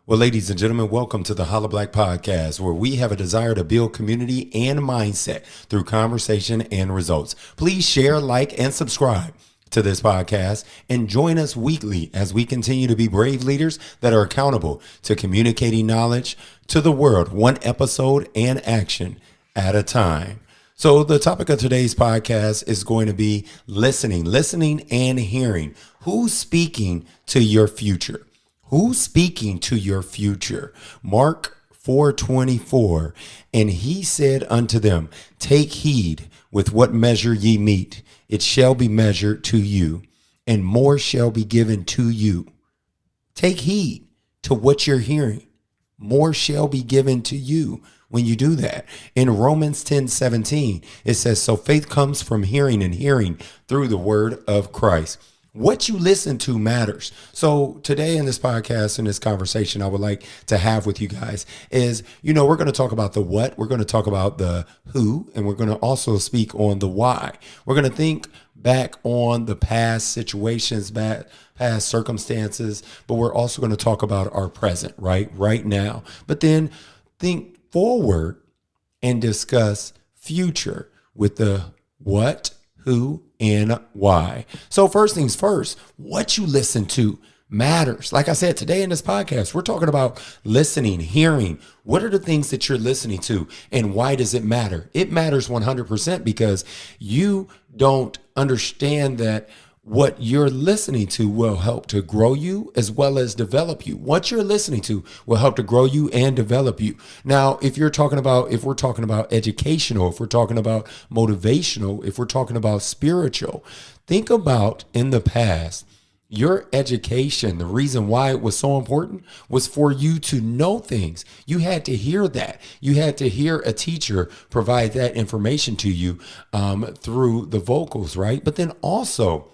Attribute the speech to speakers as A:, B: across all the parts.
A: Well, ladies and gentlemen, welcome to the Holla Black Podcast, where we have a desire to build community and mindset through conversation and results. Please share, like, and subscribe to this podcast and join us weekly as we continue to be brave leaders that are accountable to communicating knowledge to the world, one episode and action at a time. So the topic of today's podcast is going to be listening and hearing. Who's speaking to your future? Who's speaking to your future? Mark 4:24, and he said unto them, take heed with what measure ye meet. It shall be measured to you, and more shall be given to you. Take heed to what you're hearing. More shall be given to you when you do that. In Romans 10:17, it says, so faith comes from hearing, and hearing through the word of Christ. What you listen to matters. So today in this podcast, in this conversation I would like to have with you guys is, we're going to talk about the what, we're going to talk about the who, and we're going to also speak on the why. We're going to think back on the past situations, past circumstances, but we're also going to talk about our present, right now. But then think forward and discuss future with the what, who, and why. So first things first, what you listen to matters. Like I said, today in this podcast, we're talking about listening, hearing. What are the things that you're listening to and why does it matter? It matters 100% because you don't understand that what you're listening to will help to grow you as well as develop you. What you're listening to will help to grow you and develop you. Now, if we're talking about educational, if we're talking about motivational, if we're talking about spiritual, think about in the past, your education, the reason why it was so important was for you to know things. You had to hear that. You had to hear a teacher provide that information to you through the vocals, right? But then also,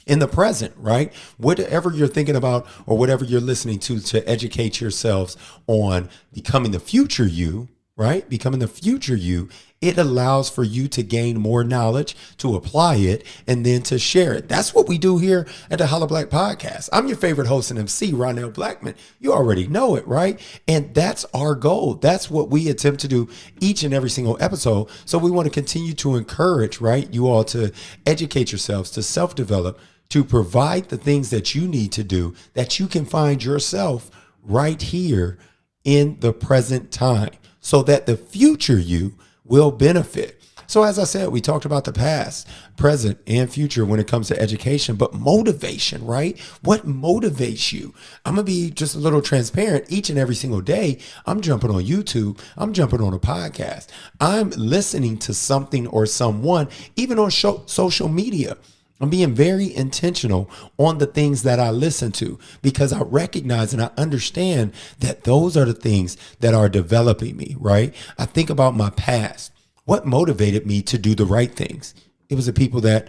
A: in the present, right? Whatever you're thinking about or whatever you're listening to educate yourselves on becoming the future you, right? Becoming the future you, it allows for you to gain more knowledge, to apply it, and then to share it. That's what we do here at the Holla Black Podcast. I'm your favorite host and MC, Ronell Blackman. You already know it, right? And that's our goal. That's what we attempt to do each and every single episode. So we want to continue to encourage, right, you all to educate yourselves, to self-develop, to provide the things that you need to do that you can find yourself right here in the present time so that the future you will benefit. So as I said, we talked about the past, present, and future when it comes to education, but motivation, right? What motivates you? I'm going to be just a little transparent. Each and every single day, I'm jumping on YouTube. I'm jumping on a podcast. I'm listening to something or someone, even on social media. I'm being very intentional on the things that I listen to because I recognize and I understand that those are the things that are developing me, right? I think about my past. What motivated me to do the right things? It was the people that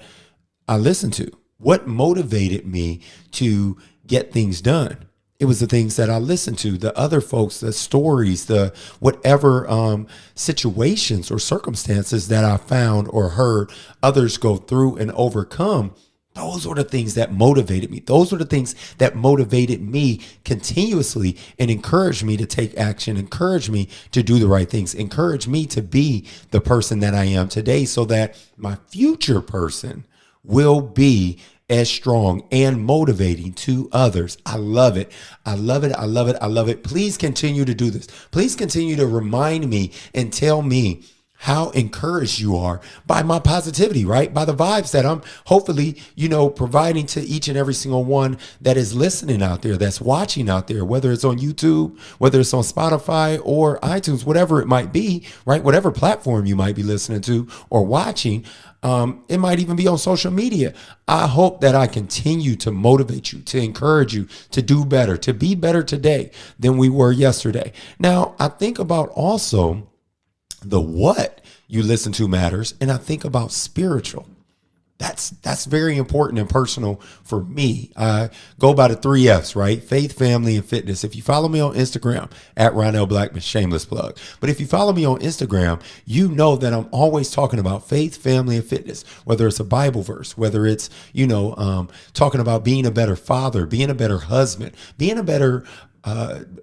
A: I listened to. What motivated me to get things done? It was the things that I listened to, the other folks, the stories, the whatever situations or circumstances that I found or heard others go through and overcome. Those were the things that motivated me. Those were the things that motivated me continuously and encouraged me to take action, encouraged me to do the right things, encouraged me to be the person that I am today so that my future person will be as strong and motivating to others. I love it. I love it. I love it. I love it. Please continue to do this. Please continue to remind me and tell me how encouraged you are by my positivity, right? By the vibes that I'm hopefully, providing to each and every single one that is listening out there, that's watching out there, whether it's on YouTube, whether it's on Spotify or iTunes, whatever it might be, right? Whatever platform you might be listening to or watching. It might even be on social media. I hope that I continue to motivate you, to encourage you to do better, to be better today than we were yesterday. Now, I think about also the what you listen to matters, and I think about spiritual. That's very important and personal for me. I go by the 3 F's, right? Faith, family, and fitness. If you follow me on Instagram at Ronell Blackman, shameless plug. But if you follow me on Instagram, you know that I'm always talking about faith, family, and fitness, whether it's a Bible verse, whether it's, talking about being a better father, being a better husband, being a better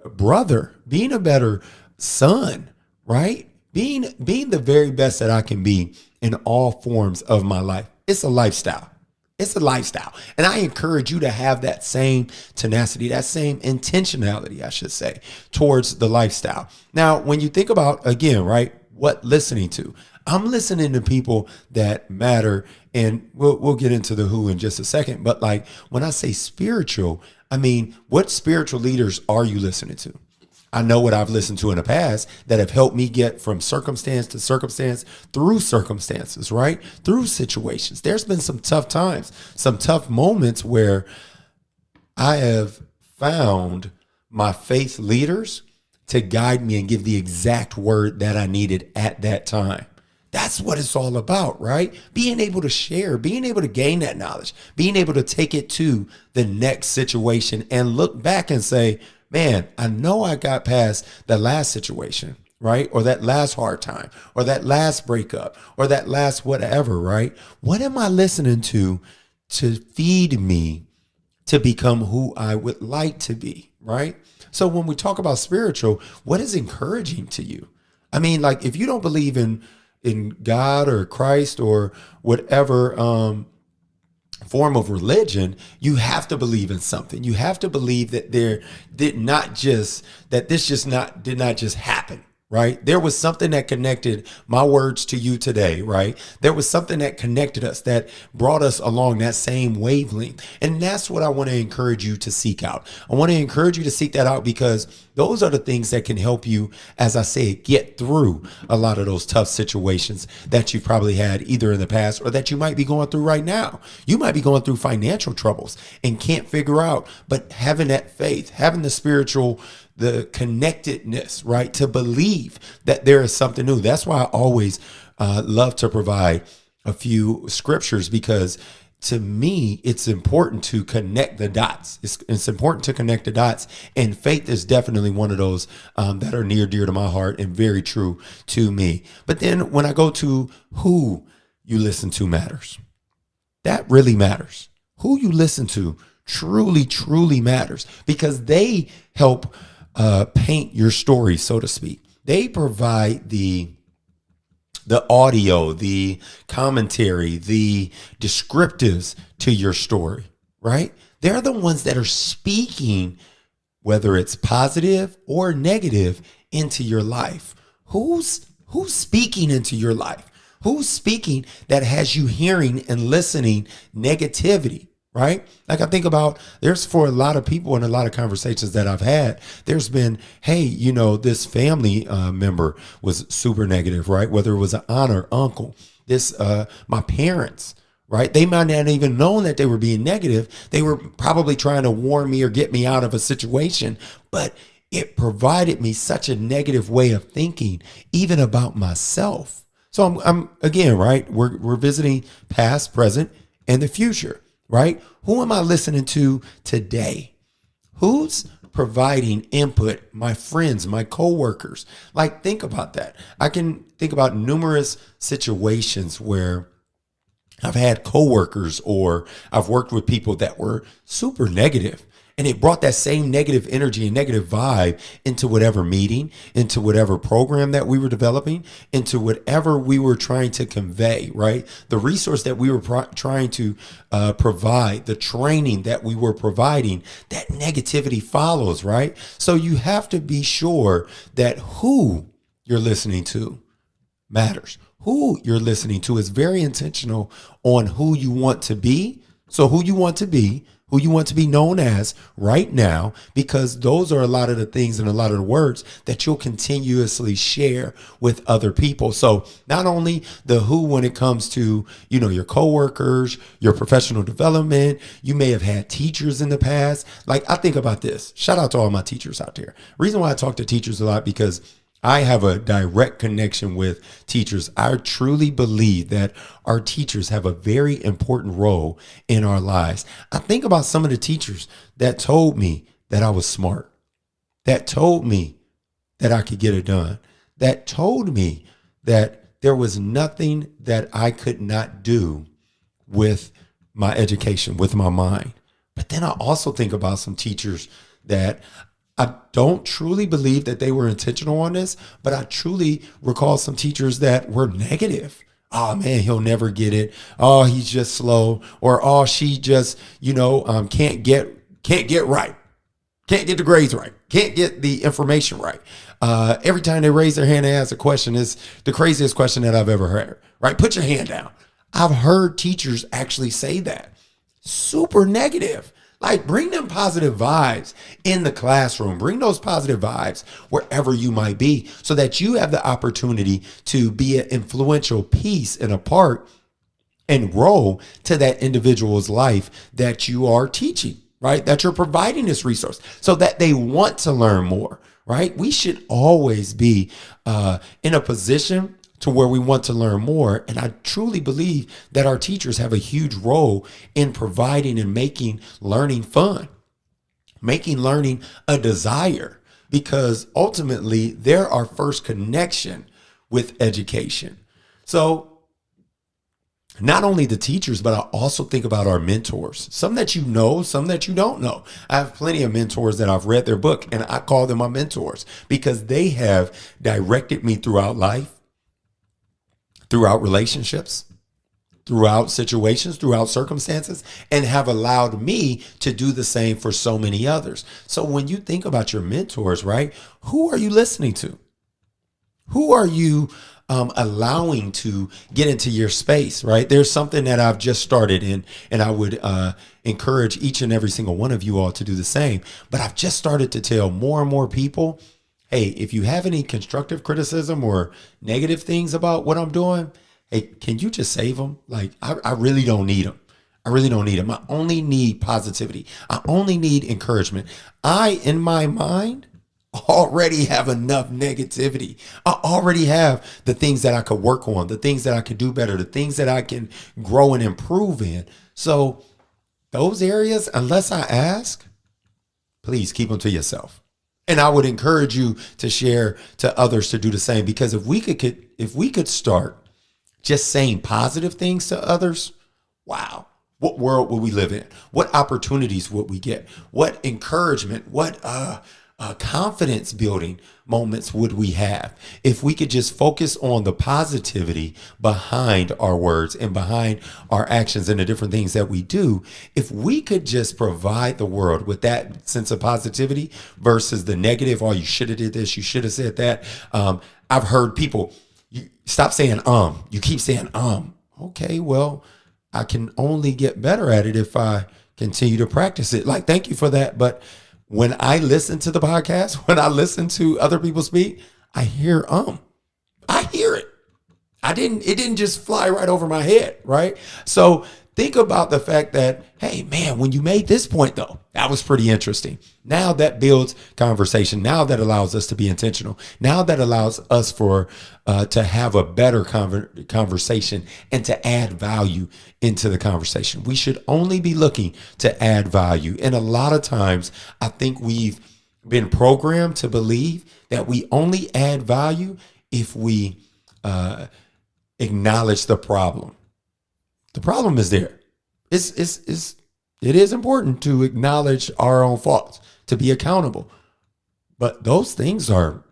A: brother, being a better son, right? Being the very best that I can be in all forms of my life. It's a lifestyle. It's a lifestyle. And I encourage you to have that same tenacity, that same intentionality, I should say, towards the lifestyle. Now, when you think about, again, right, what listening to, I'm listening to people that matter. And we'll get into the who in just a second. But like when I say spiritual, I mean, what spiritual leaders are you listening to? I know what I've listened to in the past that have helped me get from circumstance to circumstance through circumstances, right? Through situations. There's been some tough times, some tough moments where I have found my faith leaders to guide me and give the exact word that I needed at that time. That's what it's all about, right? Being able to share, being able to gain that knowledge, being able to take it to the next situation and look back and say, man, I know I got past the last situation, right? Or that last hard time, or that last breakup, or that last whatever, right? What am I listening to feed me to become who I would like to be, right? So when we talk about spiritual, what is encouraging to you? I mean, like if you don't believe in God or Christ or whatever form of religion, you have to believe in something. You have to believe that did not just happen, right? There was something that connected my words to you today, right? There was something that connected us, that brought us along that same wavelength. And that's what I want to encourage you to seek out. I want to encourage you to seek that out because those are the things that can help you, as I say, get through a lot of those tough situations that you've probably had either in the past or that you might be going through right now. You might be going through financial troubles and can't figure out, but having that faith, having the connectedness, right? To believe that there is something new. That's why I always love to provide a few scriptures because to me, it's important to connect the dots. It's important to connect the dots. And faith is definitely one of those that are near dear to my heart and very true to me. But then when I go to who you listen to matters, that really matters. Who you listen to truly matters because they help paint your story, so to speak. They provide the audio, the commentary, the descriptives to your story, right? They're the ones that are speaking, whether it's positive or negative, into your life. Who's speaking into your life? Who's speaking that has you hearing and listening negativity? Right? Like I think about, there's for a lot of people in a lot of conversations that I've had, there's been, hey, this family member was super negative, right? Whether it was an aunt or uncle, my parents, right? They might not even known that they were being negative. They were probably trying to warn me or get me out of a situation, but it provided me such a negative way of thinking, even about myself. So I'm again, right? We're visiting past, present, and the future. Right? Who am I listening to today? Who's providing input? My friends, my coworkers. Like, think about that. I can think about numerous situations where I've had coworkers or I've worked with people that were super negative. And it brought that same negative energy and negative vibe into whatever meeting, into whatever program that we were developing, into whatever we were trying to convey, right? The resource that we were trying to provide, the training that we were providing, that negativity follows, right? So you have to be sure that who you're listening to matters. Who you're listening to is very intentional on who you want to be. So who you want to be known as right now, because those are a lot of the things and a lot of the words that you'll continuously share with other people. So not only the who when it comes to, your coworkers, your professional development, you may have had teachers in the past. Like I think about this. Shout out to all my teachers out there. Reason why I talk to teachers a lot because I have a direct connection with teachers. I truly believe that our teachers have a very important role in our lives. I think about some of the teachers that told me that I was smart, that told me that I could get it done, that told me that there was nothing that I could not do with my education, with my mind. But then I also think about some teachers that I don't truly believe that they were intentional on this, but I truly recall some teachers that were negative. Oh man, he'll never get it. Oh, he's just slow. Or oh, she just, can't get right. Can't get the grades right. Can't get the information right. Every time they raise their hand and ask a question, is the craziest question that I've ever heard. Right? Put your hand down. I've heard teachers actually say that. Super negative. Like, bring them positive vibes in the classroom. Bring those positive vibes wherever you might be so that you have the opportunity to be an influential piece and a part and role to that individual's life that you are teaching, right? That you're providing this resource so that they want to learn more, right? We should always be in a position to where we want to learn more. And I truly believe that our teachers have a huge role in providing and making learning fun, making learning a desire, because ultimately they're our first connection with education. So not only the teachers, but I also think about our mentors, some that you know, some that you don't know. I have plenty of mentors that I've read their book and I call them my mentors because they have directed me throughout life, throughout relationships, throughout situations, throughout circumstances, and have allowed me to do the same for so many others. So when you think about your mentors, right, who are you listening to? Who are you allowing to get into your space, right? There's something that I've just started in, and I would encourage each and every single one of you all to do the same. But I've just started to tell more and more people, hey, if you have any constructive criticism or negative things about what I'm doing, hey, can you just save them? Like, I really don't need them. I really don't need them. I only need positivity. I only need encouragement. In my mind, already have enough negativity. I already have the things that I could work on, the things that I could do better, the things that I can grow and improve in. So those areas, unless I ask, please keep them to yourself. And I would encourage you to share to others to do the same, because if we could start just saying positive things to others, wow, what world would we live in? What opportunities would we get? What encouragement, what confidence building moments would we have if we could just focus on the positivity behind our words and behind our actions and the different things that we do. If we could just provide the world with that sense of positivity versus the negative, oh, you should have did this, you should have said that. I've heard people, you stop saying you keep saying okay, well, I can only get better at it if I continue to practice it. Like, thank you for that, but when I listen to the podcast, when I listen to other people speak, I hear I hear it. It didn't just fly right over my head, right? So think about the fact that, hey, man, when you made this point, though, that was pretty interesting. Now that builds conversation. Now that allows us to be intentional. Now that allows us to have a better conversation and to add value into the conversation. We should only be looking to add value. And a lot of times, I think we've been programmed to believe that we only add value if we acknowledge the problem. The problem is there. It is important to acknowledge our own faults, to be accountable. But those things are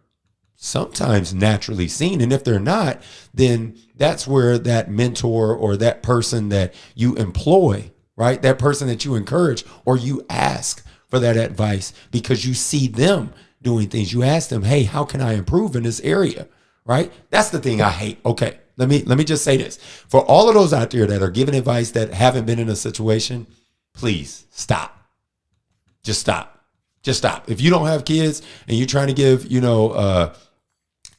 A: sometimes naturally seen. And if they're not, then that's where that mentor or that person that you employ, right? That person that you encourage or you ask for that advice because you see them doing things. You ask them, hey, how can I improve in this area, right? That's the thing I hate. Okay. Let me just say this. For all of those out there that are giving advice that haven't been in a situation, please stop. Just stop. Just stop. If you don't have kids and you're trying to give,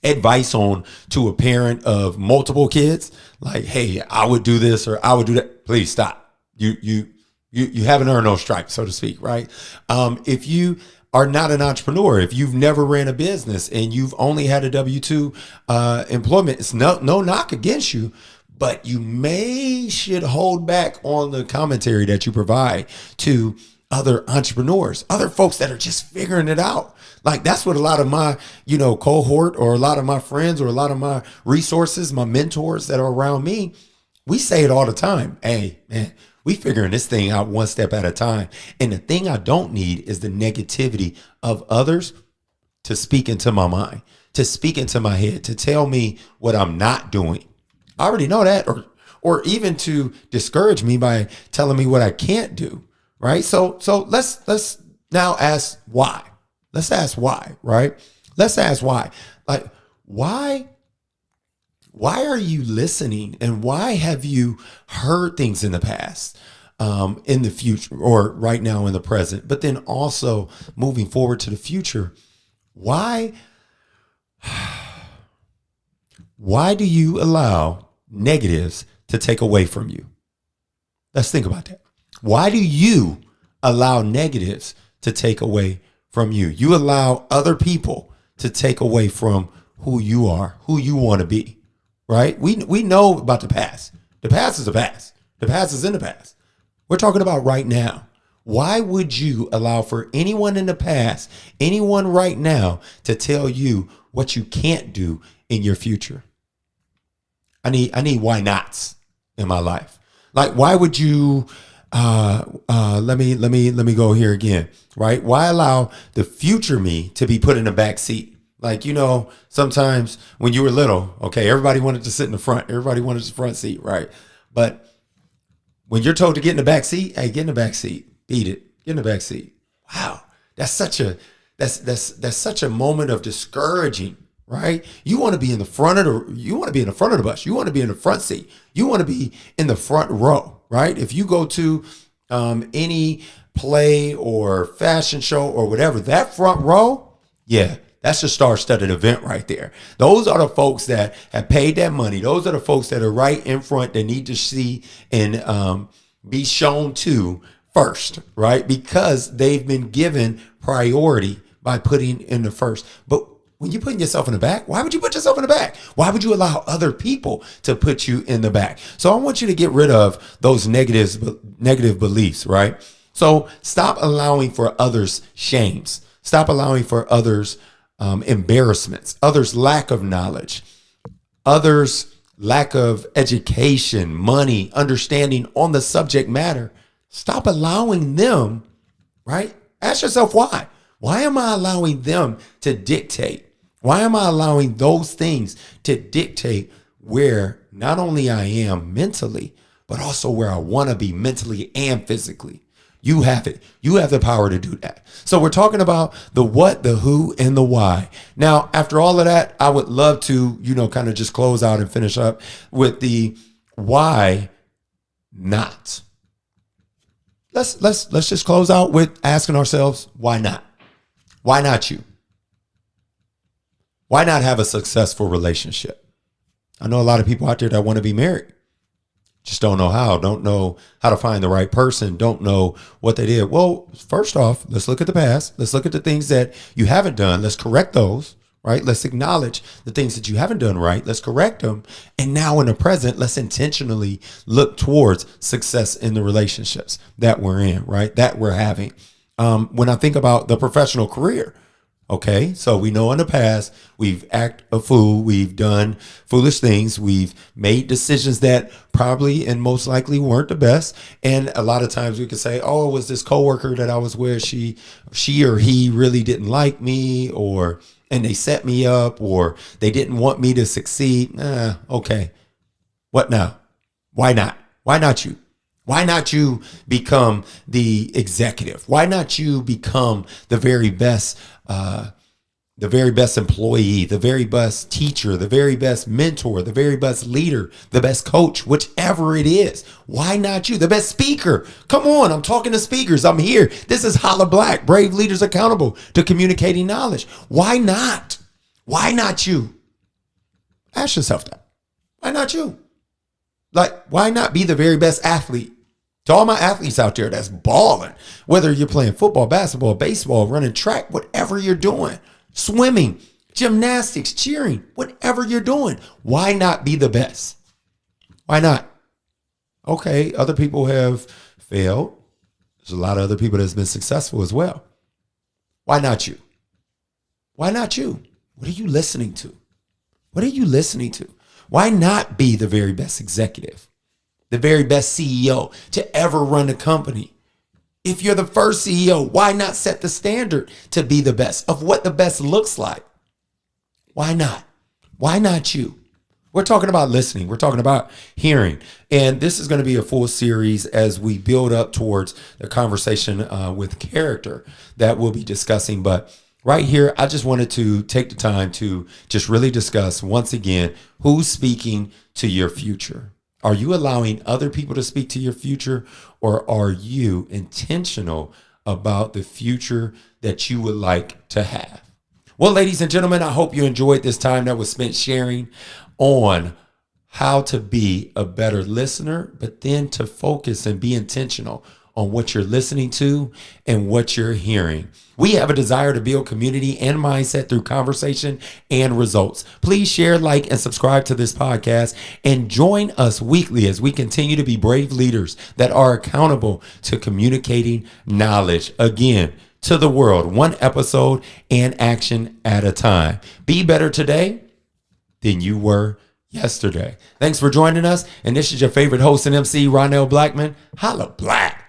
A: advice to a parent of multiple kids, like, hey, I would do this or I would do that, please stop. You haven't earned no stripes, so to speak, right? If you are not an entrepreneur, if you've never ran a business and you've only had a W-2 employment, it's no knock against you, but you should hold back on the commentary that you provide to other entrepreneurs, other folks that are just figuring it out. Like, that's what a lot of my, cohort or a lot of my friends or a lot of my resources, my mentors that are around me, we say it all the time. Hey, man, We figuring this thing out one step at a time. And the thing I don't need is the negativity of others to speak into my mind, to speak into my head, to tell me what I'm not doing. I already know that, or even to discourage me by telling me what I can't do. Right. So let's now ask why. Let's ask why, right? Let's ask why. Like, why are you listening, and why have you heard things in the past, in the future, or right now in the present, but then also moving forward to the future? Why do you allow negatives to take away from you? Let's think about that. Why do you allow negatives to take away from you? You allow other people to take away from who you are, who you want to be, right? We know about the past. The past is the past. The past is in the past. We're talking about right now. Why would you allow for anyone in the past, anyone right now, to tell you what you can't do in your future? I need why nots in my life. Like, why would you let me go here again, right? Why allow the future me to be put in the back seat? Like, sometimes when you were little, okay, everybody wanted to sit in the front. Everybody wanted the front seat, right? But when you're told to get in the back seat, hey, get in the back seat. Beat it. Get in the back seat. Wow. That's such a moment of discouraging, right? You want to be in the front of the bus. You want to be in the front seat. You want to be in the front row, right? If you go to any play or fashion show or whatever, that front row, yeah, that's a star-studded event right there. Those are the folks that have paid that money. Those are the folks that are right in front that need to see and be shown to first, right? Because they've been given priority by putting in the first. But when you're putting yourself in the back, why would you put yourself in the back? Why would you allow other people to put you in the back? So I want you to get rid of those negative beliefs, right? So stop allowing for others' shames. Stop allowing for others' embarrassments, others' lack of knowledge, others' lack of education, money, understanding on the subject matter. Stop allowing them, right? Ask yourself why. Why am I allowing them to dictate? Why am I allowing those things to dictate where not only I am mentally, but also where I want to be mentally and physically? You have it. You have the power to do that. So we're talking about the what, the who, and the why. Now, after all of that, I would love to, kind of just close out and finish up with the why not. Let's just close out with asking ourselves, why not? Why not you? Why not have a successful relationship? I know a lot of people out there that want to be married. Just don't know how, don't know how to find the right person, don't know what they did. Well, first off, let's look at the past. Let's look at the things that you haven't done. Let's correct those, right? Let's acknowledge the things that you haven't done right. Let's correct them. And now in the present, let's intentionally look towards success in the relationships that we're in, right? That we're having. When I think about the professional career, okay, so we know in the past we've acted a fool, we've done foolish things, we've made decisions that probably and most likely weren't the best. And a lot of times we could say, oh, it was this coworker that I was with, she or he really didn't like me, and they set me up, or they didn't want me to succeed. Okay, what now? Why not? Why not you? Why not you become the executive? Why not you become the very best employee, the very best teacher, the very best mentor, the very best leader, the best coach, whichever it is? Why not you? The best speaker. Come on, I'm talking to speakers. I'm here. This is Holla Black, Brave Leaders Accountable to Communicating Knowledge. Why not? Why not you? Ask yourself that. Why not you? Like, why not be the very best athlete? To all my athletes out there that's balling, whether you're playing football, basketball, baseball, running track, whatever you're doing, swimming, gymnastics, cheering, whatever you're doing, why not be the best? Why not? Okay, other people have failed. There's a lot of other people that's been successful as well. Why not you? Why not you? What are you listening to? What are you listening to? Why not be the very best executive? the very best CEO to ever run a company. If you're the first CEO, why not set the standard to be the best of what the best looks like? Why not? Why not you? We're talking about listening. We're talking about hearing. And this is going to be a full series as we build up towards the conversation with character that we'll be discussing. But right here, I just wanted to take the time to just really discuss once again, who's speaking to your future? Are you allowing other people to speak to your future, or are you intentional about the future that you would like to have? Well, ladies and gentlemen, I hope you enjoyed this time that was spent sharing on how to be a better listener, but then to focus and be intentional on what you're listening to and what you're hearing. We have a desire to build community and mindset through conversation and results. Please share, like, and subscribe to this podcast, and join us weekly as we continue to be brave leaders that are accountable to communicating knowledge, again, to the world, one episode and action at a time. Be better today than you were yesterday. Thanks for joining us. And this is your favorite host and MC, Ronell Blackman. Holla Black.